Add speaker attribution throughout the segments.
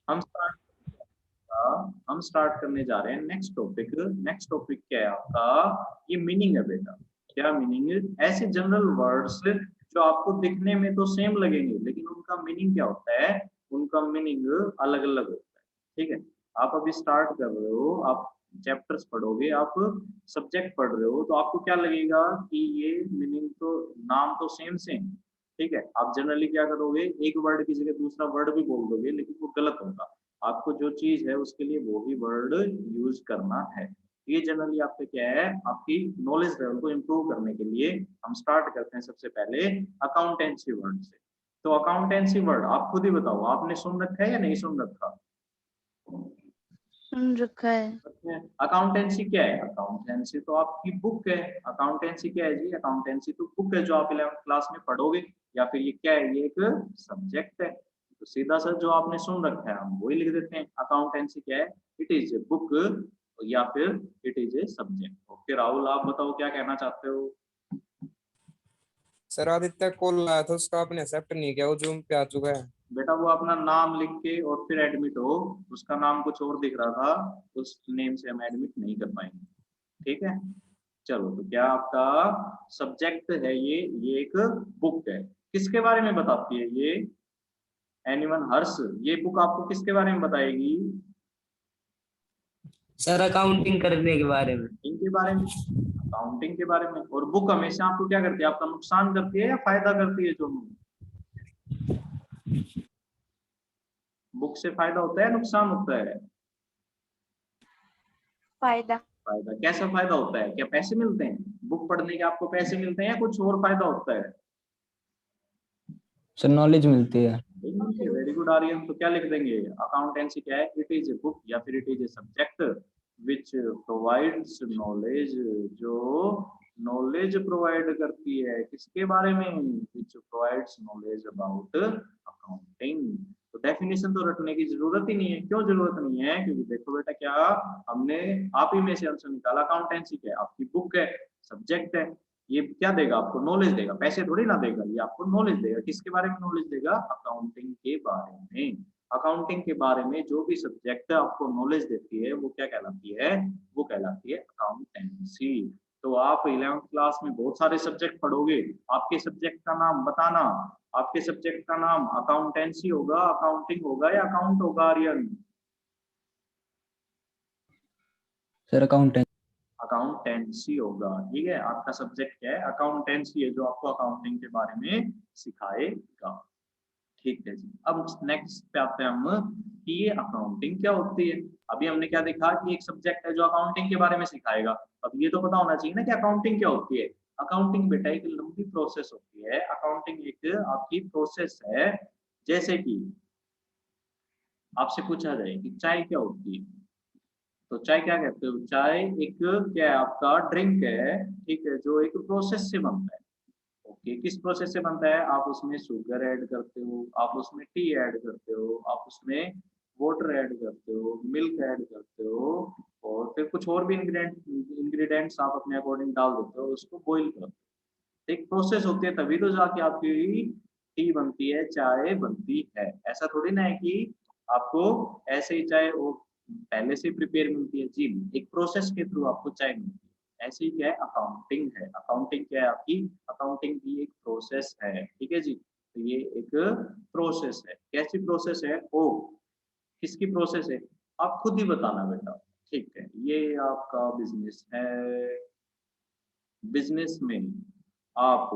Speaker 1: हम स्टार्ट हम स्टार्ट करने जा रहे हैं नेक्स्ट टॉपिक। नेक्स्ट टॉपिक क्या है आपका? ये मीनिंग है बेटा। क्या मीनिंग? ऐसे जनरल वर्ड्स जो आपको दिखने में तो सेम लगेंगे लेकिन उनका मीनिंग क्या होता है, उनका मीनिंग अलग अलग होता है। ठीक है, आप अभी स्टार्ट कर रहे हो, आप चैप्टर्स पढ़ोगे, आप सब्जेक्ट पढ़ रहे हो, तो आपको क्या लगेगा कि ये मीनिंग तो, नाम तो सेम सेम। ठीक है, आप जनरली क्या करोगे, एक वर्ड की जगह दूसरा वर्ड भी बोल दोगे लेकिन वो गलत होगा। आपको जो चीज है उसके लिए वो ही वर्ड यूज करना है। ये जनरली आपका क्या है, आपकी नॉलेज लेवल को इम्प्रूव करने के लिए हम स्टार्ट करते हैं सबसे पहले अकाउंटेंसी वर्ड से। तो अकाउंटेंसी वर्ड आप खुद ही बताओ, आपने सुन रखा है या नहीं सुन रखा?
Speaker 2: सुन रखा है।
Speaker 1: अकाउंटेंसी क्या है? अकाउंटेंसी तो आपकी बुक है। अकाउंटेंसी क्या है जी? अकाउंटेंसी तो बुक है जो आप 11th क्लास में पढ़ोगे। या फिर ये क्या है, ये एक सब्जेक्ट है। तो सीधा सा जो आपने सुन रखा है हम वही लिख देते हैं। अकाउंटेंसी क्या है? इट इज ए बुक या फिर it is a subject. Okay Rahul, आप बताओ क्या कहना चाहते हो?
Speaker 3: सर आदित्य कॉल आया था, उसका आपने एक्सेप्ट नहीं किया, वो जूम पे आ चुका है।
Speaker 1: बेटा वो अपना नाम लिख के और फिर एडमिट हो, उसका नाम कुछ और दिख रहा था, उस नेम से हम एडमिट नहीं कर पाएंगे। ठीक है, चलो। तो क्या आपका सब्जेक्ट है ये एक बुक है। किसके बारे में बताती है ये? एनीवन? हर्ष, ये बुक आपको किसके बारे में बताएगी?
Speaker 4: सर अकाउंटिंग करने के बारे में।
Speaker 1: इनके बारे में, अकाउंटिंग के बारे में। और बुक हमेशा आपको क्या करती है, आपका नुकसान करती है या फायदा करती है? जो बुक से फायदा होता है, नुकसान होता है?
Speaker 2: फायदा।
Speaker 1: फायदा। कैसा फायदा होता है? क्या पैसे मिलते हैं बुक पढ़ने के? आपको पैसे मिलते हैं या कुछ और फायदा होता है?
Speaker 4: सर नॉलेज मिलती है।
Speaker 1: Very good Aryan. तो क्या लिख देंगे? अकाउंटेंसी क्या है? इट इज ए बुक या फिर it is a subject which provides knowledge, जो नॉलेज प्रोवाइड करती है किसके बारे में? Which provides knowledge about accounting. तो डेफिनेशन तो रटने की जरूरत ही नहीं है। क्यों जरूरत नहीं है? क्योंकि देखो बेटा, क्या हमने आप ही में से आंसर निकाला। अकाउंटेंसी क्या है? आपकी बुक है, सब्जेक्ट है। ये क्या देगा आपको? नॉलेज देगा। पैसे थोड़ी ना देगा, ये आपको नॉलेज देगा। किसके बारे में नॉलेज देगा? अकाउंटिंग के बारे में। अकाउंटिंग के बारे में जो भी सब्जेक्ट आपको नॉलेज देती है वो क्या कहलाती है? वो कहलाती है अकाउंटेंसी। तो आप 11th क्लास में बहुत सारे सब्जेक्ट पढ़ोगे, आपके सब्जेक्ट का नाम बताना। आपके सब्जेक्ट का नाम अकाउंटेंसी होगा, अकाउंटिंग होगा या अकाउंट होगा आर्यन?
Speaker 4: Sir accountant.
Speaker 1: अकाउंटेंसी होगा। ठीक है, आपका सब्जेक्ट क्या है? अकाउंटेंसी है, जो आपको अकाउंटिंग के बारे में सिखाएगा। ठीक है जी। अब नेक्स्ट पे आते हैं हम कि ये अकाउंटिंग क्या होती है। अभी हमने क्या देखा कि एक सब्जेक्ट है जो अकाउंटिंग के बारे में सिखाएगा। अब ये तो पता होना चाहिए ना कि अकाउंटिंग क्या होती है। अकाउंटिंग बेटा एक लंबी प्रोसेस होती है। अकाउंटिंग एक आपकी प्रोसेस है। जैसे कि आपसे पूछा जाए कि चाय क्या होती है, तो चाय क्या कहते हो? चाय एक क्या है, आपका ड्रिंक है। ठीक है, जो एक प्रोसेस से बनता है। ओके, किस प्रोसेस से बनता है? आप उसमें शुगर ऐड करते हो, आप उसमें टी ऐड करते हो, आप उसमें वाटर ऐड करते हो, मिल्क ऐड करते हो, और फिर कुछ और भी इंग्रेडिएंट्स आप अपने अकॉर्डिंग डाल देते हो, उसको बॉईल करते हो। एक प्रोसेस होती है, तभी तो जाके आपकी टी बनती है, चाय बनती है। ऐसा थोड़ी ना है कि आपको ऐसे ही चाय वो पहले से प्रिपेयर मिलती है जी। एक प्रोसेस के थ्रू आपको चाय मिलती है। ऐसे ही क्या है, अकाउंटिंग है। अकाउंटिंग क्या है आपकी? अकाउंटिंग भी एक प्रोसेस है। ठीक है जी। तो ये एक प्रोसेस है। कैसी प्रोसेस है? ओ, किसकी प्रोसेस है? आप खुद ही बताना बेटा। ठीक है, ये आपका बिजनेस है। बिजनेस में आप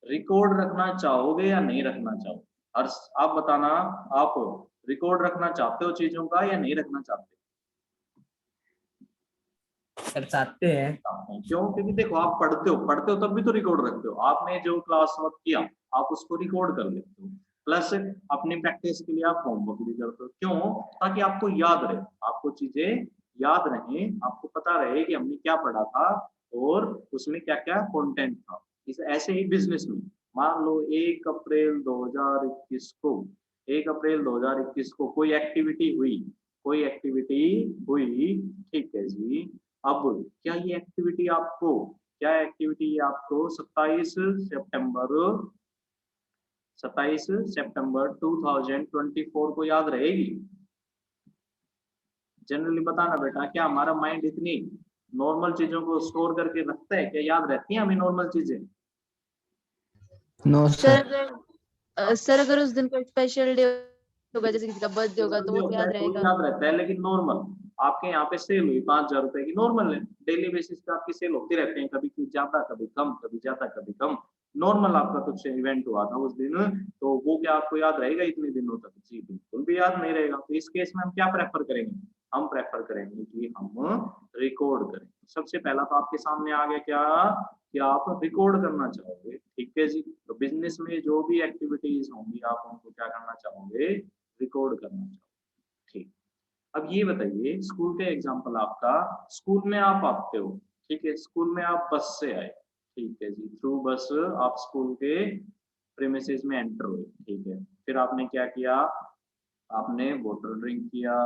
Speaker 1: रिकॉर्ड रखना चाहोगे या नहीं रखना चाहोगे? और आप बताना, आप रिकॉर्ड रखना चाहते हो चीजों का या नहीं रखना चाहते?
Speaker 4: सर चाहते हैं।
Speaker 1: क्यों? क्योंकि देखो, आप पढ़ते हो तब भी तो रिकॉर्ड रखते हो। आपने जो क्लास वर्क किया आप उसको रिकॉर्ड कर लेते हो, प्लस अपनी प्रैक्टिस के लिए आप होमवर्क भी करते हो। क्यों? ताकि आपको याद रहे, आपको चीजें याद रहें, आपको पता रहे कि हमने क्या पढ़ा था और उसमें क्या क्या कंटेंट था। इस ऐसे ही बिजनेस में मान लो 1 अप्रैल 2021 को, 1 अप्रैल 2021 को कोई एक्टिविटी हुई, कोई एक्टिविटी हुई। ठीक है जी। अब क्या ये एक्टिविटी आपको, क्या एक्टिविटी आपको 27 सितंबर 27 सितंबर 2024 को याद रहेगी? जनरली बताना बेटा, क्या हमारा माइंड इतनी नॉर्मल चीजों को स्टोर करके रखता है? क्या याद रहती हैं हमें नॉर्मल चीजें?
Speaker 4: No
Speaker 2: sir
Speaker 4: sir.
Speaker 2: सर अगर उस दिन कोई स्पेशल डे होगा, जैसे किसी का बर्थडे होगा, तो वो याद
Speaker 1: तो
Speaker 2: रहेगा।
Speaker 1: याद रहता है, लेकिन नॉर्मल आपके यहाँ पे सेल हुई 5,000 रुपए की, नॉर्मल है, डेली बेसिस पे आपकी सेल होती रहते हैं, कभी कुछ ज्यादा कभी कम, कभी ज्यादा कभी कम। नॉर्मल आपका कुछ इवेंट हुआ था उस दिन, तो वो क्या आपको याद रहेगा इतने दिनों तक? जी बिल्कुल भी याद नहीं रहेगा। तो इस केस में हम क्या प्रेफर करेंगे? हम प्रेफर करेंगे कि हम रिकॉर्ड करें। सबसे पहला तो आपके सामने आ गया क्या कि आप रिकॉर्ड करना चाहोगे, ठीक है जी। तो बिजनेस में जो भी एक्टिविटीज होंगी आप उनको क्या करना चाहोगे? रिकॉर्ड करना चाहोगे, ठीक। अब ये बताइए, स्कूल का एग्जांपल आपका, स्कूल में आप आते हो, ठीक है, स्कूल में आप बस से आए, ठीक है जी, थ्रू बस आप स्कूल के प्रेमिसेस में एंटर हुए, ठीक है। फिर आपने क्या किया? आपने वाटर ड्रिंक किया,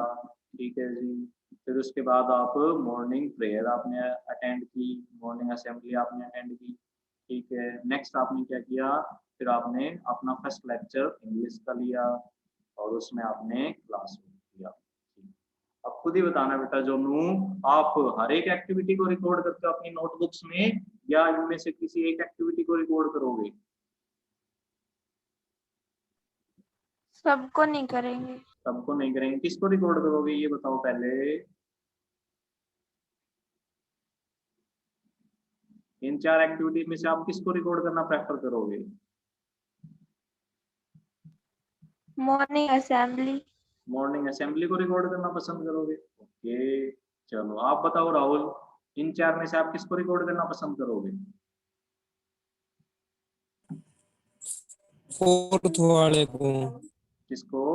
Speaker 1: ठीक है जी। फिर उसके बाद आप मॉर्निंग प्रेयर आपने अटेंड की, मॉर्निंग असेंबली आपने अटेंड की, ठीक है। नेक्स्ट आपने क्या किया? फिर आपने अपना फर्स्ट लेक्चर इंग्लिश का लिया और उसमें आपने क्लास किया। अब खुद ही बताना बेटा जोनू, आप हर एक एक्टिविटी को रिकॉर्ड करते हो अपनी नोटबुक्स में, या इनमें से किसी एक एक्टिविटी को रिकॉर्ड करोगे?
Speaker 2: सबको नहीं करेंगे।
Speaker 1: सबको नहीं करेंगे, किसको रिकॉर्ड करोगे ये बताओ पहले? इन 4 एक्टिविटी में से आप किसको रिकॉर्ड करना प्रेफर करोगे?
Speaker 2: Morning assembly.
Speaker 1: मॉर्निंग असेंबली को रिकॉर्ड करना पसंद करोगे, ओके। चलो आप बताओ राहुल, इन 4 में से आप किसको रिकॉर्ड करना पसंद करोगे?
Speaker 3: फोर्थ वाले को।
Speaker 1: किसको?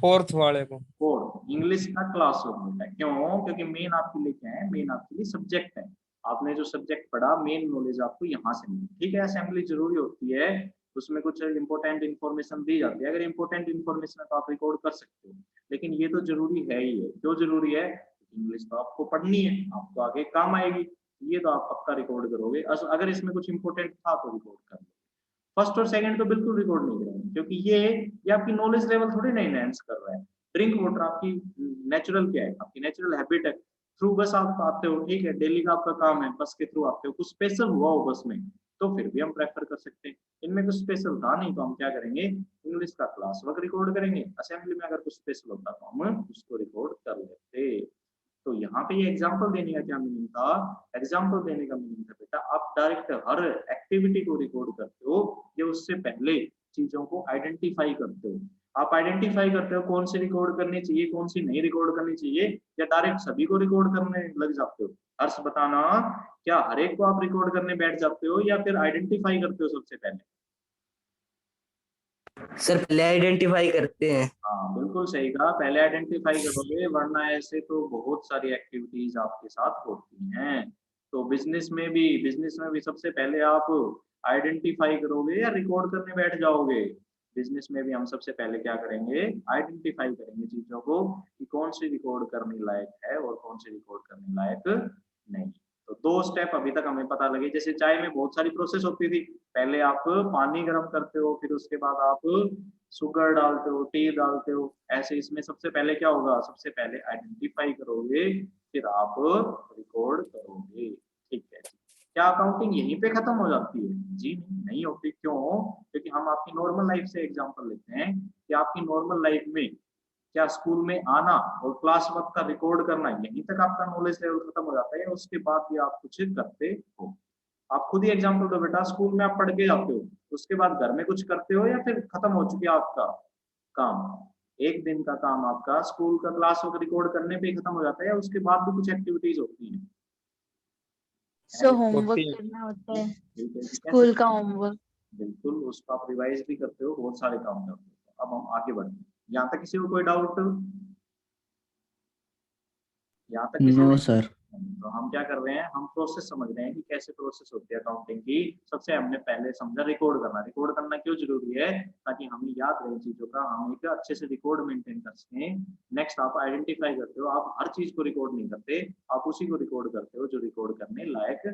Speaker 3: फोर्थ वाले को।
Speaker 1: फोर्थ, इंग्लिश का क्लासरूम होता है। क्यों? क्योंकि मेन आपके लिए क्या है? मेन आपके लिए सब्जेक्ट है। आपने जो सब्जेक्ट पढ़ा, मेन नॉलेज आपको यहाँ से मिली, ठीक है। असेंबली जरूरी होती है, उसमें कुछ इंपॉर्टेंट इन्फॉर्मेशन दी जाती है। अगर इंपॉर्टेंट इन्फॉर्मेशन है तो आप रिकॉर्ड कर सकते हो, लेकिन ये तो जरूरी है ही है। क्यों जरूरी है? इंग्लिश तो आपको पढ़नी है, आपको आगे काम आएगी, ये तो आप पक्का रिकॉर्ड करोगे। अगर इसमें कुछ इंपॉर्टेंट था तो रिकॉर्ड कर लो। फर्स्ट और सेकंड तो बिल्कुल रिकॉर्ड नहीं करेंगे, क्योंकि ये आपकी नॉलेज लेवल थोड़ी ना एनहेंस कर रहा है। ड्रिंक वाटर आपकी नेचुरल क्या है? आपकी नेचुरल हैबिट है। थ्रू बस आप आते हो, ठीक है, डेली का आपका काम है, बस के थ्रू आते हो, कुछ स्पेशल हुआ हो बस में तो फिर भी हम प्रेफर कर सकते हैं। इनमें कुछ स्पेशल था नहीं तो हम क्या करेंगे? इंग्लिश का क्लास वर्क रिकॉर्ड करेंगे। असेंबली में अगर कुछ स्पेशल होता तो हम उसको रिकॉर्ड कर लेते। तो यहाँ पे ये एग्जाम्पल देने का क्या मीनिंग था? एग्जाम्पल देने का मीनिंग था बेटा, आप डायरेक्ट हर एक्टिविटी को रिकॉर्ड करते हो या उससे पहले चीजों को आइडेंटिफाई करते हो? आप आइडेंटिफाई करते हो कौन सी रिकॉर्ड करनी चाहिए, कौन सी नहीं रिकॉर्ड करनी चाहिए, या डायरेक्ट सभी को रिकॉर्ड करने लग जाते हो? हर्ष बताना, क्या हर एक को आप रिकॉर्ड करने बैठ जाते हो या फिर आइडेंटिफाई करते हो सबसे पहले?
Speaker 4: सर पहले आइडेंटिफाई करते हैं।
Speaker 1: हाँ बिल्कुल सही कहा, पहले आइडेंटिफाई करोगे, वरना ऐसे तो बहुत सारी एक्टिविटीज आपके साथ होती हैं। तो बिजनेस में भी सबसे पहले आप आइडेंटिफाई करोगे या रिकॉर्ड करने बैठ जाओगे? बिजनेस में भी हम सबसे पहले क्या करेंगे? आइडेंटिफाई करेंगे चीजों को कि कौन सी रिकॉर्ड करने लायक है और कौन सी रिकॉर्ड करने लायक नहीं। तो 2 स्टेप अभी तक हमें पता लगे। जैसे चाय में बहुत सारी प्रोसेस होती थी, पहले आप पानी गर्म करते हो, फिर उसके बाद आप शुगर डालते हो, टी डालते हो। ऐसे इसमें सबसे पहले क्या होगा? सबसे पहले आइडेंटिफाई करोगे, फिर आप रिकॉर्ड करोगे, ठीक है। क्या अकाउंटिंग यहीं पे खत्म हो जाती है? जी नहीं होती। क्यों? क्योंकि हम आपकी नॉर्मल लाइफ से एग्जांपल लेते हैं कि आपकी नॉर्मल लाइफ में क्या स्कूल में आना और क्लास वर्क का रिकॉर्ड करना, यहीं तक आपका नॉलेज लेवल खत्म हो जाता है या उसके बाद भी आप कुछ करते हो? आप खुद ही एग्जांपल दो बेटा, स्कूल में आप पढ़ के आते हो, उसके बाद घर में कुछ करते हो या फिर खत्म हो चुके आपका काम? एक दिन का काम आपका स्कूल का क्लास वर्क रिकॉर्ड करने पे ही खत्म हो जाता है या उसके बाद भी कुछ एक्टिविटीज होती हैं?
Speaker 2: सो होमवर्क
Speaker 3: होती है।
Speaker 2: करना होता है,
Speaker 1: ठीक है,
Speaker 2: स्कूल का होमवर्क।
Speaker 1: बिल्कुल, उसको आप रिवाइज भी करते हो, बहुत सारे काम करते हो। अब हम आगे बढ़ते हैं। यहाँ तक किसी को कोई डाउट? यहाँ तक किसी
Speaker 4: नो
Speaker 1: को?
Speaker 4: सर।
Speaker 1: तो हम क्या कर रहे हैं? हम प्रोसेस समझ रहे हैं कि कैसे प्रोसेस होती है अकाउंटिंग की। सबसे हमने पहले समझा रिकॉर्ड करना। रिकॉर्ड करना क्यों जरूरी है? ताकि हमें याद रहे चीजों का, हम एक अच्छे से रिकॉर्ड मेंटेन कर सकें। नेक्स्ट आप आइडेंटिफाई करते हो, आप हर चीज को रिकॉर्ड नहीं करते, आप उसी को रिकॉर्ड करते हो जो रिकॉर्ड करने लायक है।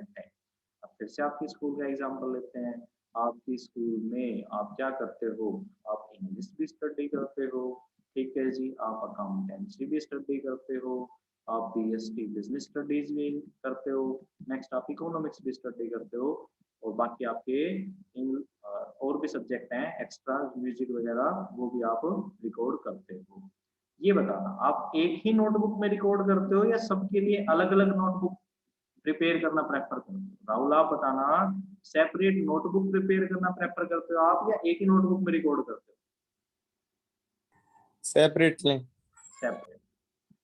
Speaker 1: अब फिर से आपके स्कूल का एग्जाम्पल लेते हैं। आपकी स्कूल में आप क्या करते हो, आप इंग्लिश भी स्टडी करते हो, ठीक है जी, आप अकाउंटेंसी भी स्टडी करते हो, आप बीएसटी बिजनेस स्टडीज भी करते हो, नेक्स्ट आप इकोनॉमिक्स भी स्टडी करते हो, और बाकी आपके और भी सब्जेक्ट हैं एक्स्ट्रा म्यूजिक वगैरह, वो भी आप रिकॉर्ड करते हो। ये बताना आप एक ही नोटबुक में रिकॉर्ड करते हो या सबके लिए अलग अलग नोटबुक प्रिपेयर करना प्रेफर करते हो? राहुल आप बताना, सेपरेट नोटबुक प्रिपेयर करना प्रेफर करते हो आप या एक ही नोटबुक में रिकॉर्ड करते हो?
Speaker 3: सेपरेटली।
Speaker 1: सेपरेट।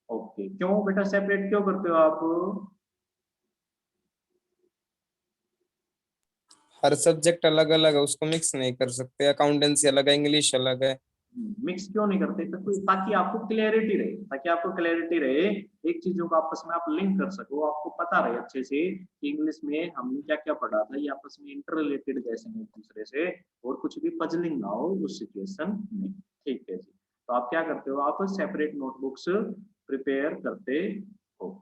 Speaker 1: ओके, क्यों बेटा सेपरेट क्यों करते हो आप?
Speaker 3: हर सब्जेक्ट अलग अलग है, उसको मिक्स नहीं कर सकते। अकाउंटेंसी अलग है, इंग्लिश अलग है।
Speaker 1: मिक्स क्यों नहीं करते? तो ताकि आपको क्लैरिटी रहे, ताकि आपको क्लैरिटी रहे, एक चीजों को आपस में आप लिंक कर सको, आपको पता रहे अच्छे से कि इंग्लिश में हमने क्या क्या पढ़ा था, ये आपस में इंटर रिलेटेड कैसे हैं एक दूसरे से, और कुछ भी पजलिंग ना हो उस सिचुएशन में। ठीक है जी, तो आप क्या करते हो, आप सेपरेट नोटबुक्स प्रिपेयर करते हो।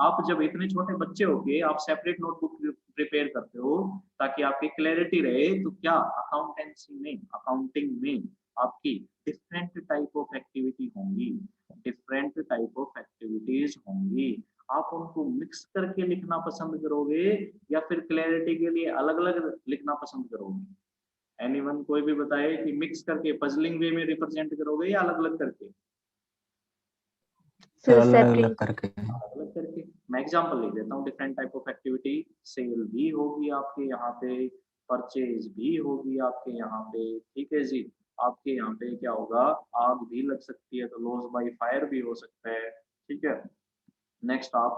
Speaker 1: आप जब इतने छोटे बच्चे होके आप सेपरेट नोटबुक प्रिपेयर करते हो ताकि आपकी क्लैरिटी रहे, तो क्या अकाउंटेंसी में, अकाउंटिंग में आपकी डिफरेंट टाइप ऑफ एक्टिविटी होंगी, डिफरेंट टाइप ऑफ एक्टिविटीज होंगी, आप उनको मिक्स करके लिखना पसंद करोगे या फिर क्लैरिटी के लिए अलग अलग लिखना पसंद करोगे? एनीवन, कोई भी बताए कि मिक्स करके पजलिंग वे में रिप्रेजेंट करोगे या अलग अलग करके?
Speaker 4: अलग अलग
Speaker 2: सेपरेट।
Speaker 4: करके।
Speaker 1: अलग अलग करके। मैं एग्जांपल लिख देता हूँ, different type of activity, sale भी होगी आपके यहाँ पे, परचेज भी होगी आपके यहाँ पे, ठीक है जी, आपके यहाँ पे क्या होगा, आग भी लग सकती है तो लॉस बाय फायर भी हो सकता है, ठीक है। नेक्स्ट आप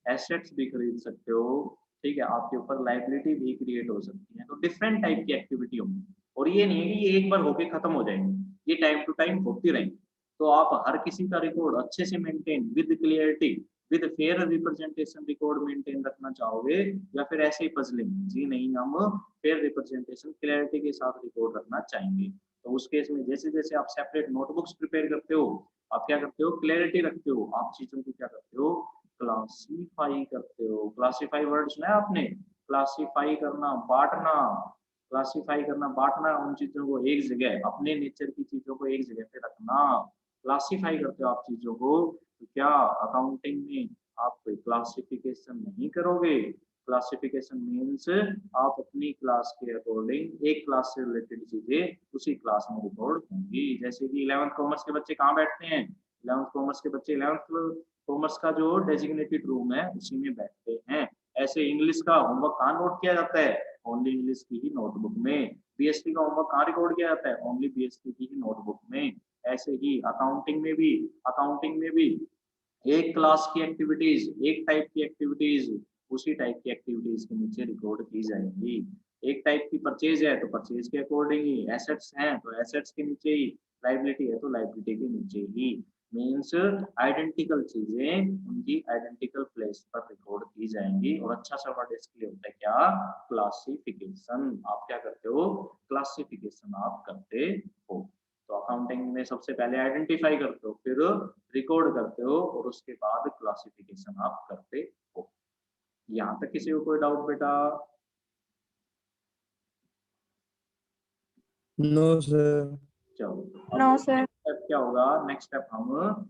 Speaker 1: एसेट्स भी खरीद सकते हो, ठीक है, आपके ऊपर लाइबिलिटी भी क्रिएट हो सकती है, तो डिफरेंट टाइप की एक्टिविटी होंगी, और ये नहीं है कि ये एक बार होके खत्म हो जाएंगे, ये टाइम टू टाइम होती रहेंगी। तो आप हर किसी का रिकॉर्ड अच्छे से maintain with clarity, with fair representation record maintain रखना चाहोगे, या फिर ऐसे ही पजलिंग? जी नहीं, हम फेयर रिप्रेजेंटेशन क्लियरिटी के साथ रिकॉर्ड रखना चाहेंगे। तो उस केस में जैसे जैसे आप सेपरेट नोटबुक्स प्रिपेयर करते हो, आप क्या करते हो, क्लैरिटी रखते हो, आप चीजों को क्या करते हो, क्लासीफाई करते हो। क्लासीफाई वर्ड सुना है आपने? क्लासीफाई करना, बांटना, क्लासीफाई करना, बांटना, उन चीजों को एक जगह, अपने नेचर की चीजों को एक जगह पे रखना, क्लासीफाई करते हो आप चीजों को। तो क्या अकाउंटिंग में आप कोई क्लासिफिकेशन नहीं करोगे? क्लासिफिकेशन मीन्स आप अपनी क्लास के अकॉर्डिंग एक क्लास से रिलेटेड चीजें उसी क्लास में रिकॉर्ड होंगी। जैसे कि 11th कॉमर्स के बच्चे कहाँ बैठते हैं, 11th कॉमर्स के बच्चे 11th कॉमर्स का जो डेजिग्नेटेड रूम है उसी में बैठते हैं। ऐसे इंग्लिश का होमवर्क कहाँ नोट किया जाता है, ओनली इंग्लिश की ही नोटबुक में। बीएसटी का होमवर्क कहाँ रिकॉर्ड किया जाता है, ओनली बीएसटी की ही नोटबुक में। ऐसे ही अकाउंटिंग में भी एक क्लास की एक्टिविटीज, एक टाइप की एक्टिविटीज उसी टाइप की एक्टिविटीज के नीचे रिकॉर्ड की जाएंगी। एक टाइप की परचेज है तो परचेज के अकॉर्डिंग ही, एसेट्स हैं तो एसेट्स के नीचे ही, लाइबिलिटी है तो लाइबिलिटी के नीचे ही। मीन्स आइडेंटिकल चीजें उनकी आइडेंटिकल प्लेस पर रिकॉर्ड की जाएंगी। और अच्छा सा वर्ड इसके लिए होता है क्या, क्लासिफिकेशन। आप क्या करते हो, क्लासिफिकेशन आप करते हो। तो अकाउंटिंग में सबसे पहले आइडेंटिफाई करते हो, फिर रिकॉर्ड करते हो, और उसके बाद क्लासिफिकेशन आप करते हो। यहाँ तक किसी को कोई डाउट बेटा?
Speaker 3: No sir.
Speaker 1: चलो, अब
Speaker 2: नो सर।
Speaker 1: नेक्स्ट स्टेप क्या होगा, नेक्स्ट स्टेप हम